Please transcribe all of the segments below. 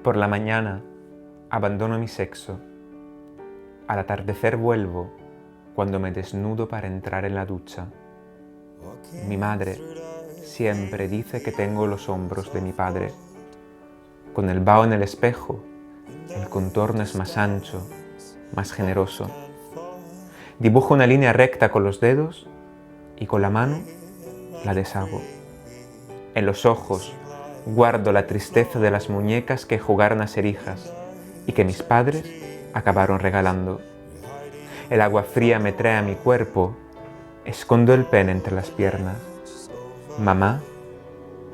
Por la mañana abandono mi sexo. Al atardecer vuelvo cuando me desnudo para entrar en la ducha. Mi madre siempre dice que tengo los hombros de mi padre. Con el vaho en el espejo, el contorno es más ancho, más generoso. Dibujo una línea recta con los dedos y con la mano la deshago. En los ojos guardo la tristeza de las muñecas que jugaron a ser hijas y que mis padres acabaron regalando. El agua fría me trae a mi cuerpo, escondo el pene entre las piernas. Mamá,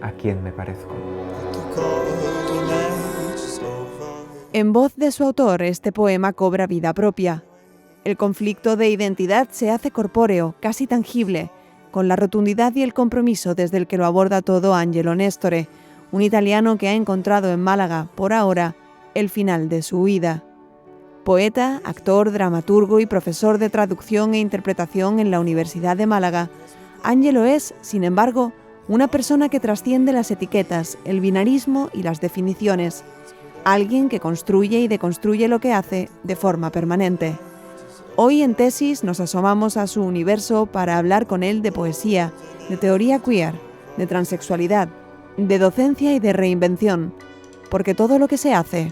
¿a quién me parezco? En voz de su autor, este poema cobra vida propia. El conflicto de identidad se hace corpóreo, casi tangible, con la rotundidad y el compromiso desde el que lo aborda todo Angelo Nestore, un italiano que ha encontrado en Málaga, por ahora, el final de su huida. Poeta, actor, dramaturgo y profesor de traducción e interpretación en la Universidad de Málaga, Angelo es, sin embargo, una persona que trasciende las etiquetas, el binarismo y las definiciones. Alguien que construye y deconstruye lo que hace de forma permanente. Hoy en Tesis nos asomamos a su universo para hablar con él de poesía, de teoría queer, de transexualidad, de docencia y de reinvención, porque todo lo que se hace,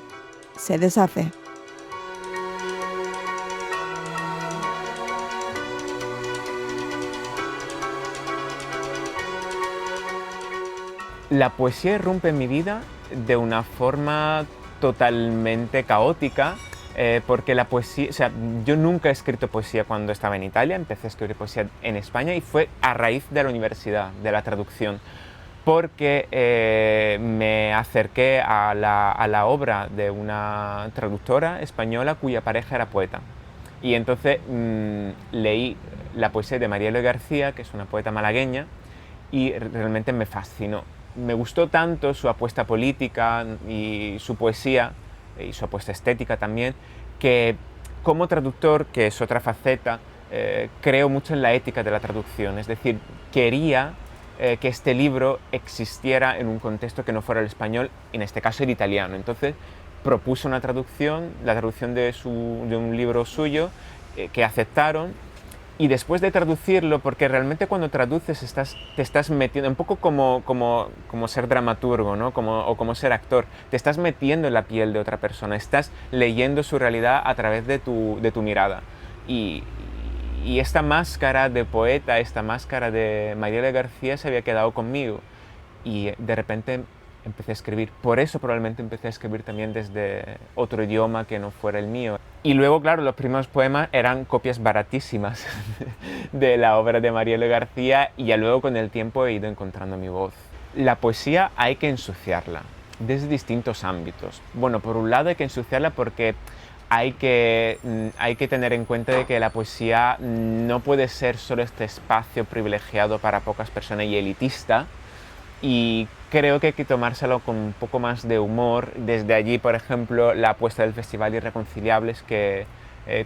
se deshace. La poesía irrumpe en mi vida de una forma totalmente caótica, porque la poesía, yo nunca he escrito poesía cuando estaba en Italia, empecé a escribir poesía en España y fue a raíz de la universidad, de la traducción, porque me acerqué a la obra de una traductora española cuya pareja era poeta. Y entonces leí la poesía de María Eloy García, que es una poeta malagueña, y realmente me fascinó. Me gustó tanto su apuesta política y su poesía, y su apuesta estética también, que como traductor, que es otra faceta, creo mucho en la ética de la traducción. Es decir, quería que este libro existiera en un contexto que no fuera el español, en este caso el italiano. Entonces propuse una traducción, la traducción de un libro suyo, que aceptaron. Y después de traducirlo, porque realmente cuando traduces te estás metiendo, un poco como ser dramaturgo, ¿no? O como ser actor, te estás metiendo en la piel de otra persona, estás leyendo su realidad a través de tu mirada. Y esta máscara de poeta, esta máscara de María Eloy García se había quedado conmigo. Y de repente empecé a escribir. Por eso probablemente empecé a escribir también desde otro idioma que no fuera el mío. Y luego, claro, los primeros poemas eran copias baratísimas de la obra de María Eloy García y ya luego con el tiempo he ido encontrando mi voz. La poesía hay que ensuciarla desde distintos ámbitos. Bueno, por un lado hay que ensuciarla porque hay que tener en cuenta de que la poesía no puede ser solo este espacio privilegiado para pocas personas y elitista, y creo que hay que tomárselo con un poco más de humor. Desde allí, por ejemplo, la apuesta del Festival Irreconciliables que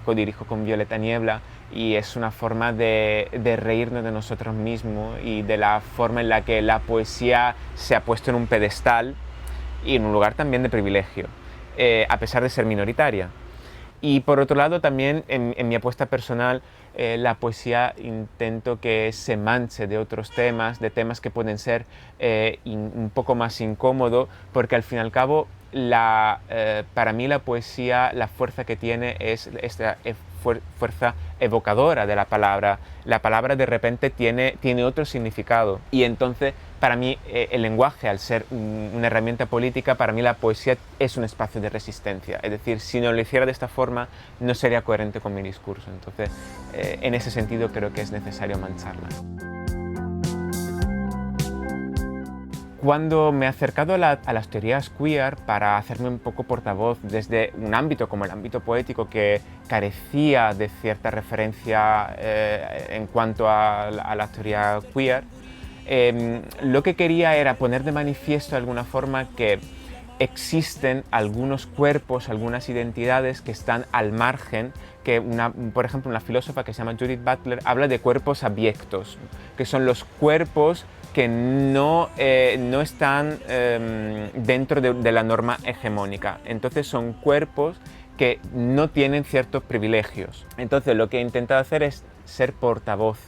codirijo con Violeta Niebla, y es una forma de reírnos de nosotros mismos y de la forma en la que la poesía se ha puesto en un pedestal y en un lugar también de privilegio, a pesar de ser minoritaria. Y por otro lado también en mi apuesta personal, la poesía intento que se manche de otros temas, de temas que pueden ser un poco más incómodos, porque al fin y al cabo para mí la poesía, la fuerza que tiene es esta fuerza evocadora de la palabra. La palabra de repente tiene otro significado, y entonces para mí el lenguaje, al ser una herramienta política, para mí la poesía es un espacio de resistencia. Es decir, si no lo hiciera de esta forma no sería coherente con mi discurso. Entonces en ese sentido creo que es necesario mancharla. Cuando me he acercado a las teorías queer para hacerme un poco portavoz desde un ámbito como el ámbito poético, que carecía de cierta referencia en cuanto a la teoría queer, lo que quería era poner de manifiesto de alguna forma que existen algunos cuerpos, algunas identidades que están al margen, que por ejemplo, una filósofa que se llama Judith Butler habla de cuerpos abyectos, que son los cuerpos que no están dentro de la norma hegemónica. Entonces son cuerpos que no tienen ciertos privilegios. Entonces lo que he intentado hacer es ser portavoz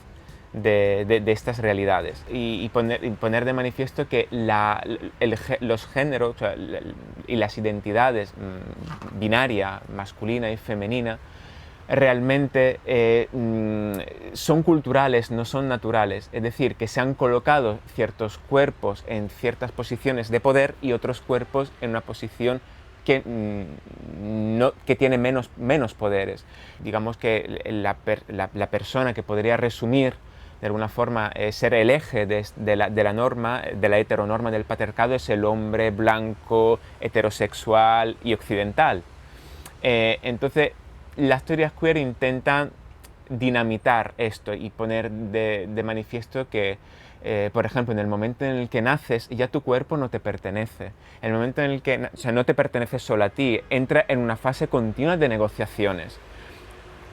de estas realidades y poner de manifiesto que los géneros, o sea, y las identidades binaria, masculina y femenina, realmente son culturales, no son naturales. Es decir, que se han colocado ciertos cuerpos en ciertas posiciones de poder y otros cuerpos en una posición que tiene menos poderes. Digamos que la persona que podría resumir de alguna forma ser el eje de la norma, de la heteronorma del patriarcado, es el hombre blanco, heterosexual y occidental. Entonces, las teorías queer intentan dinamitar esto y poner de manifiesto que, por ejemplo, en el momento en el que naces, ya tu cuerpo no te pertenece. En el momento en el que, o sea, no te pertenece solo a ti, entra en una fase continua de negociaciones.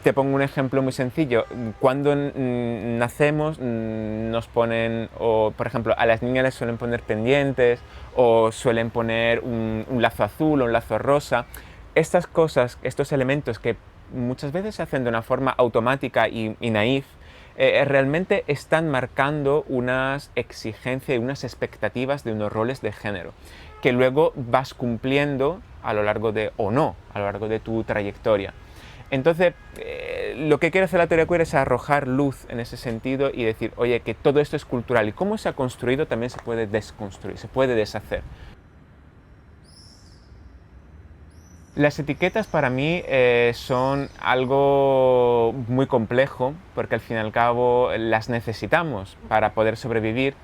Te pongo un ejemplo muy sencillo. Cuando nacemos nos ponen, o por ejemplo, a las niñas les suelen poner pendientes o suelen poner un lazo azul o un lazo rosa. Estas cosas, estos elementos que muchas veces se hacen de una forma automática y naif, realmente están marcando unas exigencias y unas expectativas de unos roles de género que luego vas cumpliendo a lo largo a lo largo de tu trayectoria. Entonces, lo que quiere hacer la teoría queer es arrojar luz en ese sentido y decir, oye, que todo esto es cultural y cómo se ha construido también se puede desconstruir, se puede deshacer. Las etiquetas para mí son algo muy complejo porque al fin y al cabo las necesitamos para poder sobrevivir,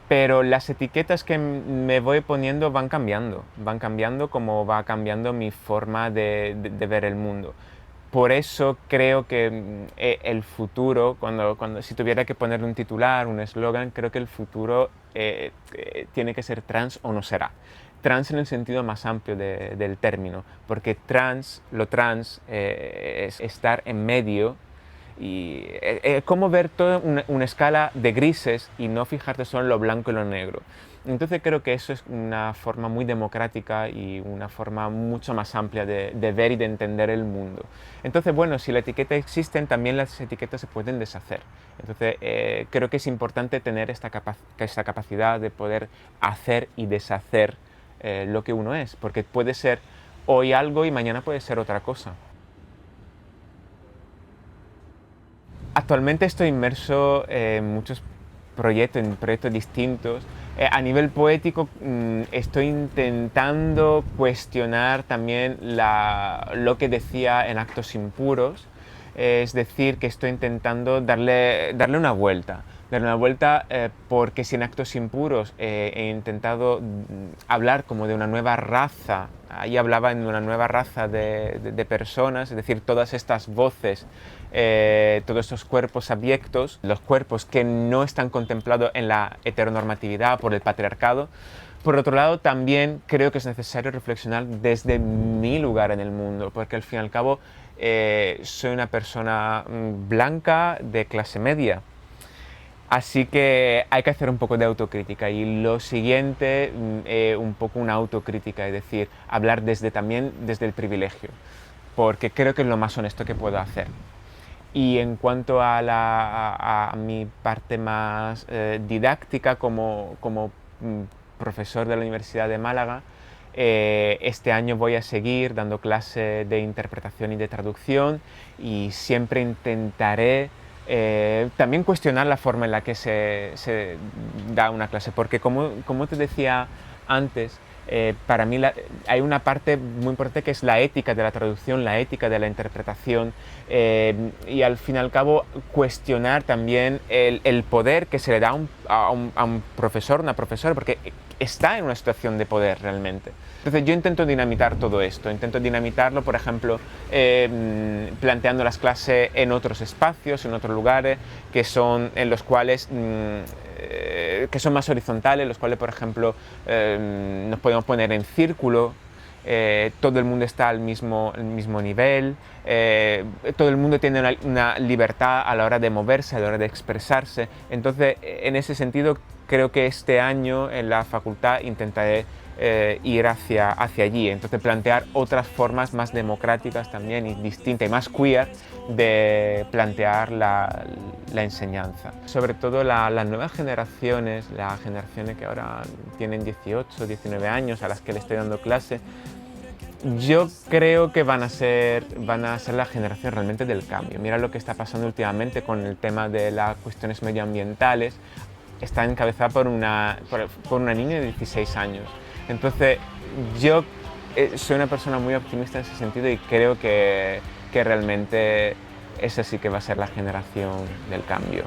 pero las etiquetas que me voy poniendo van cambiando como va cambiando mi forma de ver el mundo. Por eso creo que el futuro, si tuviera que ponerle un titular, un eslogan, creo que el futuro tiene que ser trans o no será. Trans en el sentido más amplio del término, porque lo trans es estar en medio y cómo ver toda una escala de grises y no fijarte solo en lo blanco y lo negro. Entonces creo que eso es una forma muy democrática y una forma mucho más amplia de ver y de entender el mundo. Entonces, bueno, si la etiqueta existen, también las etiquetas se pueden deshacer. Entonces, creo que es importante tener esta capacidad de poder hacer y deshacer lo que uno es, porque puede ser hoy algo y mañana puede ser otra cosa. Actualmente estoy inmerso en muchos proyectos distintos. A nivel poético estoy intentando cuestionar también lo que decía en Actos Impuros, es decir, que estoy intentando darle una vuelta. Porque si en Actos Impuros he intentado hablar como de una nueva raza, ahí hablaba en una nueva raza de personas, es decir, todas estas voces, todos estos cuerpos abyectos, los cuerpos que no están contemplados en la heteronormatividad por el patriarcado. Por otro lado, también creo que es necesario reflexionar desde mi lugar en el mundo, porque al fin y al cabo soy una persona blanca de clase media. Así que hay que hacer un poco de autocrítica y lo siguiente, un poco una autocrítica, es decir, hablar también desde el privilegio, porque creo que es lo más honesto que puedo hacer. Y en cuanto a mi parte más didáctica como profesor de la Universidad de Málaga, este año voy a seguir dando clase de interpretación y de traducción y siempre intentaré también cuestionar la forma en la que se da una clase, porque como te decía antes, para mí hay una parte muy importante que es la ética de la traducción, la ética de la interpretación y al fin y al cabo cuestionar también el poder que se le da a un profesor, una profesora, porque está en una situación de poder realmente. Entonces yo intento dinamitar todo esto, intento dinamitarlo, por ejemplo, planteando las clases en otros espacios, en otros lugares, en los cuales que son más horizontales, los cuales, por ejemplo, nos podemos poner en círculo todo el mundo está al mismo nivel, todo el mundo tiene una libertad a la hora de moverse, a la hora de expresarse. Entonces, en ese sentido, creo que este año en la facultad intentaré ir hacia allí, entonces plantear otras formas más democráticas también y distintas y más queer de plantear la enseñanza. Sobre todo las nuevas generaciones, las generaciones que ahora tienen 18, 19 años, a las que le estoy dando clase, yo creo que van a ser la generación realmente del cambio. Mira lo que está pasando últimamente con el tema de las cuestiones medioambientales. Está encabezada por una niña de 16 años. Entonces, yo soy una persona muy optimista en ese sentido y creo que realmente esa sí que va a ser la generación del cambio.